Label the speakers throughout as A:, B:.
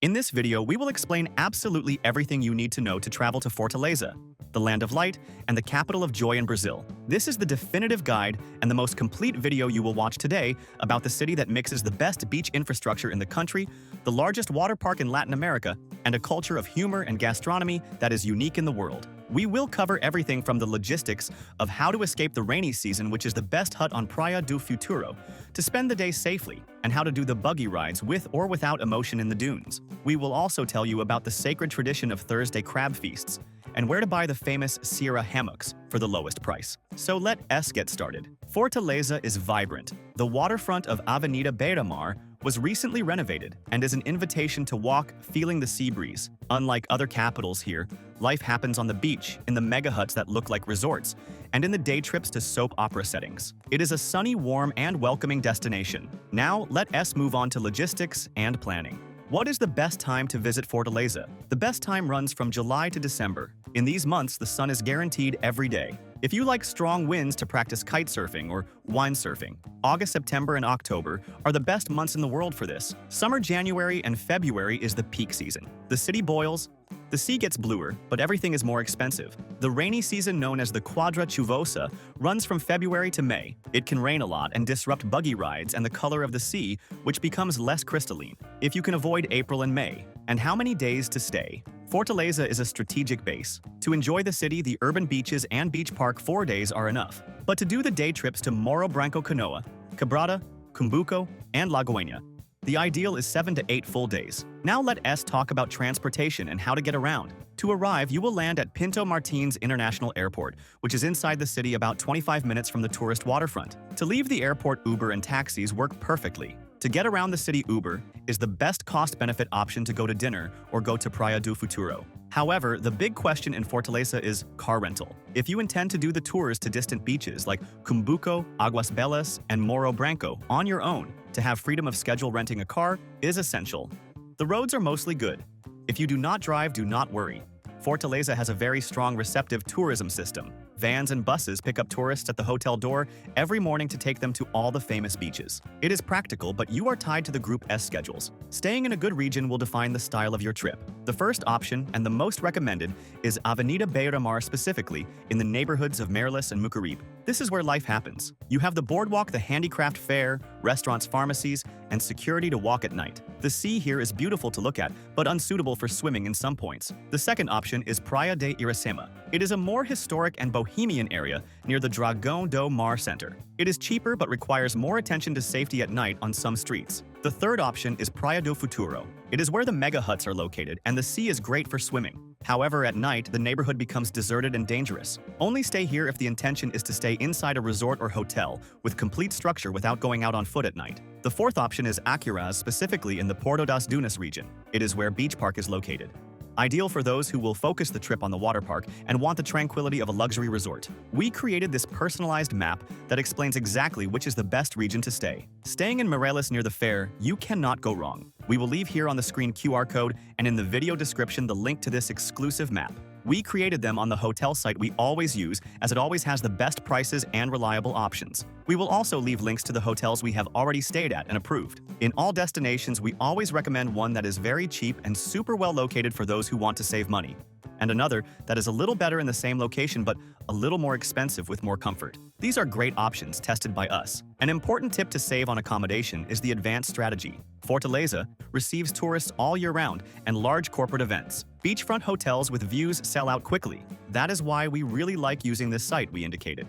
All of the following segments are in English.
A: In this video, we will explain absolutely everything you need to know to travel to Fortaleza, the land of light and the capital of joy in Brazil. This is the definitive guide and the most complete video you will watch today about the city that mixes the best beach infrastructure in the country, the largest water park in Latin America, and a culture of humor and gastronomy that is unique in the world. We will cover everything from the logistics of how to escape the rainy season, which is the best hut on Praia do Futuro, to spend the day safely, and how to do the buggy rides with or without emotion in the dunes. We will also tell you about the sacred tradition of Thursday crab feasts, and where to buy the famous Sierra hammocks for the lowest price. So let us get started. Fortaleza is vibrant. The waterfront of Avenida Beira-Mar was recently renovated and is an invitation to walk feeling the sea breeze. Unlike other capitals here, life happens on the beach, in the mega huts that look like resorts, and in the day trips to soap opera settings. It is a sunny, warm, and welcoming destination. Now, let us move on to logistics and planning. What is the best time to visit Fortaleza? The best time runs from July to December. In these months, the sun is guaranteed every day. If you like strong winds to practice kite surfing or windsurfing, August, September, and October are the best months in the world for this. Summer, January, and February is the peak season. The city boils, the sea gets bluer, but everything is more expensive. The rainy season, known as the Quadra Chuvosa, runs from February to May. It can rain a lot and disrupt buggy rides and the color of the sea, which becomes less crystalline. If you can avoid April and May. And how many days to stay? Fortaleza is a strategic base. To enjoy the city, the urban beaches and beach park 4 days are enough. But to do the day trips to Morro Branco Canoa, Quebrada, Cumbuco, and Lagoinha, the ideal is 7 to 8 full days. Now let us talk about transportation and how to get around. To arrive, you will land at Pinto Martins International Airport, which is inside the city about 25 minutes from the tourist waterfront. To leave the airport, Uber and taxis work perfectly. To get around the city, Uber is the best cost-benefit option to go to dinner or go to Praia do Futuro. However, the big question in Fortaleza is car rental. If you intend to do the tours to distant beaches like Cumbuco, Águas Belas, and Morro Branco on your own, to have freedom of schedule, renting a car is essential. The roads are mostly good. If you do not drive, do not worry. Fortaleza has a very strong receptive tourism system. Vans and buses pick up tourists at the hotel door every morning to take them to all the famous beaches. It is practical, but you are tied to the Group S schedules. Staying in a good region will define the style of your trip. The first option, and the most recommended, is Avenida Beira-Mar, specifically in the neighborhoods of Meireles and Mucuripe. This is where life happens. You have the boardwalk, the handicraft fair, restaurants, pharmacies, and security to walk at night. The sea here is beautiful to look at, but unsuitable for swimming in some points. The second option is Praia de Iracema. It is a more historic and bohemian area near the Dragão do Mar Center. It is cheaper but requires more attention to safety at night on some streets. The third option is Praia do Futuro. It is where the mega huts are located, and the sea is great for swimming. However, at night, the neighborhood becomes deserted and dangerous. Only stay here if the intention is to stay inside a resort or hotel with complete structure without going out on foot at night. The fourth option is Acuraz, specifically in the Porto das Dunas region. It is where Beach Park is located. Ideal for those who will focus the trip on the water park and want the tranquility of a luxury resort. We created this personalized map that explains exactly which is the best region to stay. Staying in Meireles near the fair, you cannot go wrong. We will leave here on the screen QR code and in the video description the link to this exclusive map. We created them on the hotel site we always use, as it always has the best prices and reliable options. We will also leave links to the hotels we have already stayed at and approved. In all destinations, we always recommend one that is very cheap and super well located for those who want to save money, and another that is a little better in the same location but a little more expensive with more comfort. These are great options tested by us. An important tip to save on accommodation is the advanced strategy. Fortaleza receives tourists all year round and large corporate events. Beachfront hotels with views sell out quickly. That is why we really like using this site we indicated.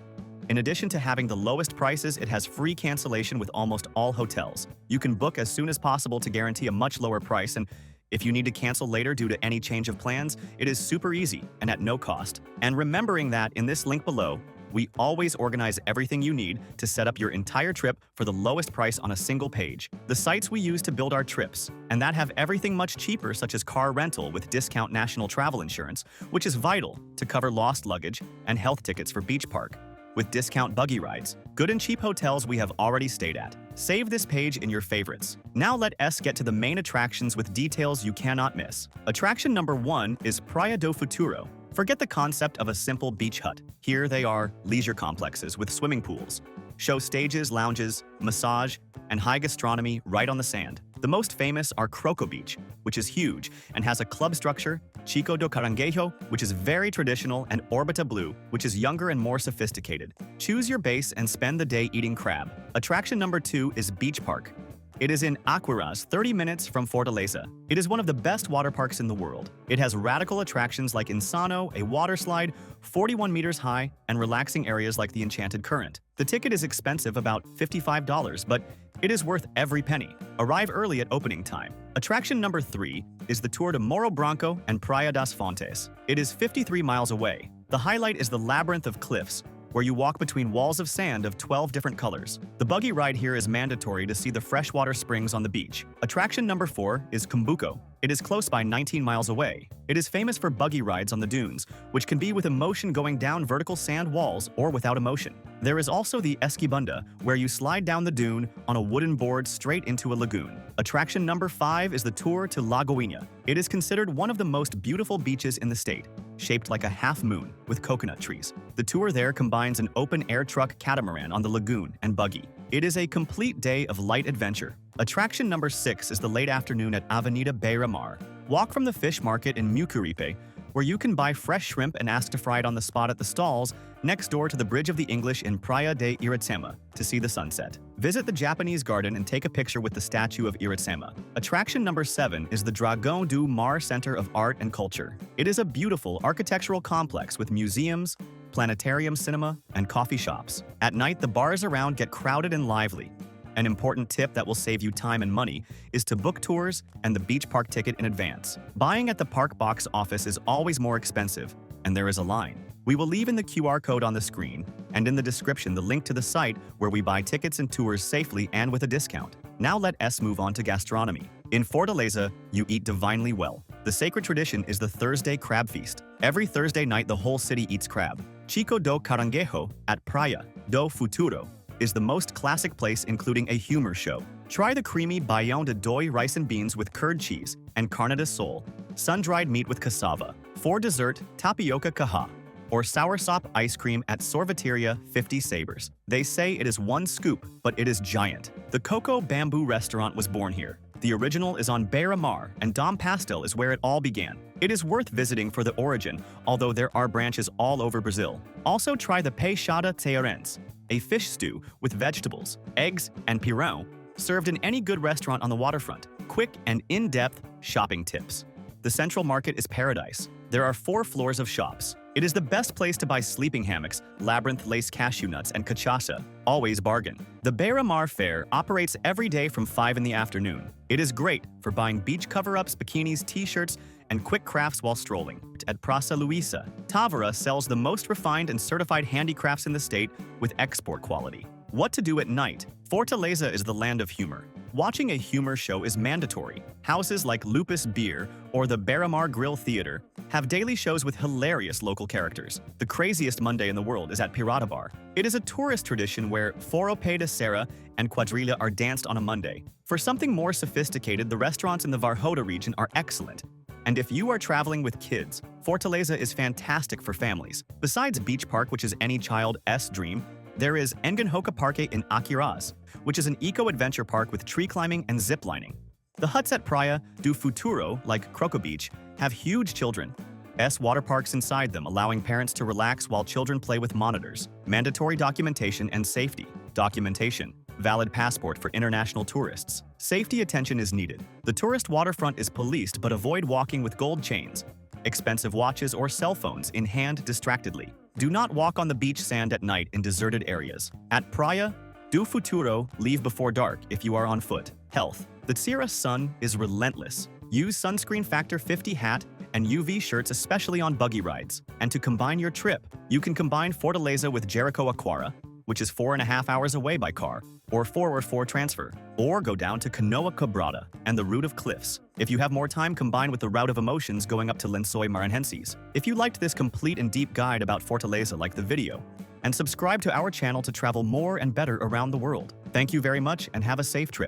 A: In addition to having the lowest prices, it has free cancellation with almost all hotels. You can book as soon as possible to guarantee a much lower price, and if you need to cancel later due to any change of plans, it is super easy and at no cost. And remembering that in this link below, we always organize everything you need to set up your entire trip for the lowest price on a single page. The sites we use to build our trips, and that have everything much cheaper, such as car rental with discount national travel insurance, which is vital to cover lost luggage, and health tickets for Beach Park, with discount buggy rides. Good and cheap hotels we have already stayed at. Save this page in your favorites. Now let us get to the main attractions with details you cannot miss. Attraction number 1 is Praia do Futuro. Forget the concept of a simple beach hut. Here they are leisure complexes with swimming pools, show stages, lounges, massage, and high gastronomy right on the sand. The most famous are Croco Beach, which is huge and has a club structure, Chico do Caranguejo, which is very traditional, and Orbita Blue, which is younger and more sophisticated. Choose your base and spend the day eating crab. Attraction number 2 is Beach Park. It is in Aquiraz, 30 minutes from Fortaleza. It is one of the best water parks in the world. It has radical attractions like Insano, a water slide, 41 meters high, and relaxing areas like the Enchanted Current. The ticket is expensive, about $55, but it is worth every penny. Arrive early at opening time. Attraction number 3 is the Tour de Morro Branco and Praia das Fontes. It is 53 miles away. The highlight is the labyrinth of cliffs, where you walk between walls of sand of 12 different colors. The buggy ride here is mandatory to see the freshwater springs on the beach. Attraction number 4 is Cumbuco. It is close by 19 miles away. It is famous for buggy rides on the dunes, which can be with emotion going down vertical sand walls or without emotion. There is also the Esquibunda, where you slide down the dune on a wooden board straight into a lagoon. Attraction number 5 is the Tour to Lagoinha. It is considered one of the most beautiful beaches in the state, shaped like a half moon with coconut trees. The tour there combines an open-air truck catamaran on the lagoon and buggy. It is a complete day of light adventure. Attraction number 6 is the late afternoon at Avenida Beira-Mar. Walk from the fish market in Mucuripe, where you can buy fresh shrimp and ask to fry it on the spot at the stalls next door to the Bridge of the English in Praia de Iracema to see the sunset. Visit the Japanese garden and take a picture with the statue of Iracema. Attraction number 7 is the Dragão do Mar Center of Art and Culture. It is a beautiful architectural complex with museums, planetarium, cinema, and coffee shops. At night, the bars around get crowded and lively. An important tip that will save you time and money is to book tours and the beach park ticket in advance. Buying at the park box office is always more expensive, and there is a line. We will leave in the QR code on the screen and in the description the link to the site where we buy tickets and tours safely and with a discount. Now let us move on to gastronomy. In Fortaleza, you eat divinely well. The sacred tradition is the Thursday crab feast. Every Thursday night, the whole city eats crab. Chico do Caranguejo at Praia do Futuro is the most classic place, including a humor show. Try the creamy baião de dois rice and beans with curd cheese and carne de sol, sun-dried meat with cassava. For dessert, tapioca caja, or soursop ice cream at Sorveteria 50 Sabres. They say it is one scoop, but it is giant. The Coco Bamboo restaurant was born here. The original is on Beira-Mar, and Dom Pastel is where it all began. It is worth visiting for the origin, although there are branches all over Brazil. Also try the peixada cearense, a fish stew with vegetables, eggs, and pirão, served in any good restaurant on the waterfront. Quick and in-depth shopping tips. The Central Market is paradise. There are 4 floors of shops. It is the best place to buy sleeping hammocks, labyrinth lace cashew nuts, and cachaça, always bargain. The Beira-Mar Fair operates every day from 5 in the afternoon. It is great for buying beach cover-ups, bikinis, t-shirts, and quick crafts while strolling. At Praça Luisa, Tavera sells the most refined and certified handicrafts in the state with export quality. What to do at night? Fortaleza is the land of humor. Watching a humor show is mandatory. Houses like Lupus Beer or the Beira-Mar Grill Theater have daily shows with hilarious local characters. The craziest Monday in the world is at Pirata Bar. It is a tourist tradition where Forope de Serra and Quadrilha are danced on a Monday. For something more sophisticated, the restaurants in the Varjota region are excellent. And if you are traveling with kids, Fortaleza is fantastic for families. Besides Beach Park, which is any child's dream, there is Engenhoca Parque in Aquiraz, which is an eco-adventure park with tree climbing and zip lining. The huts at Praia do Futuro, like Croco Beach, have huge children's water parks inside them, allowing parents to relax while children play with monitors. Mandatory documentation and safety. Documentation. Valid passport for international tourists. Safety attention is needed. The tourist waterfront is policed, but avoid walking with gold chains, expensive watches, or cell phones in hand distractedly. Do not walk on the beach sand at night in deserted areas. At Praia do Futuro, leave before dark if you are on foot. Health. The Sierra sun is relentless. Use sunscreen factor 50 hat and UV shirts, especially on buggy rides. And to combine your trip, you can combine Fortaleza with Jericoacoara, which is 4.5 hours away by car, or 4 transfer, or go down to Canoa Quebrada and the Route of Cliffs. If you have more time, combine with the Route of Emotions going up to Lençóis Maranhenses. If you liked this complete and deep guide about Fortaleza, like the video, and subscribe to our channel to travel more and better around the world. Thank you very much and have a safe trip.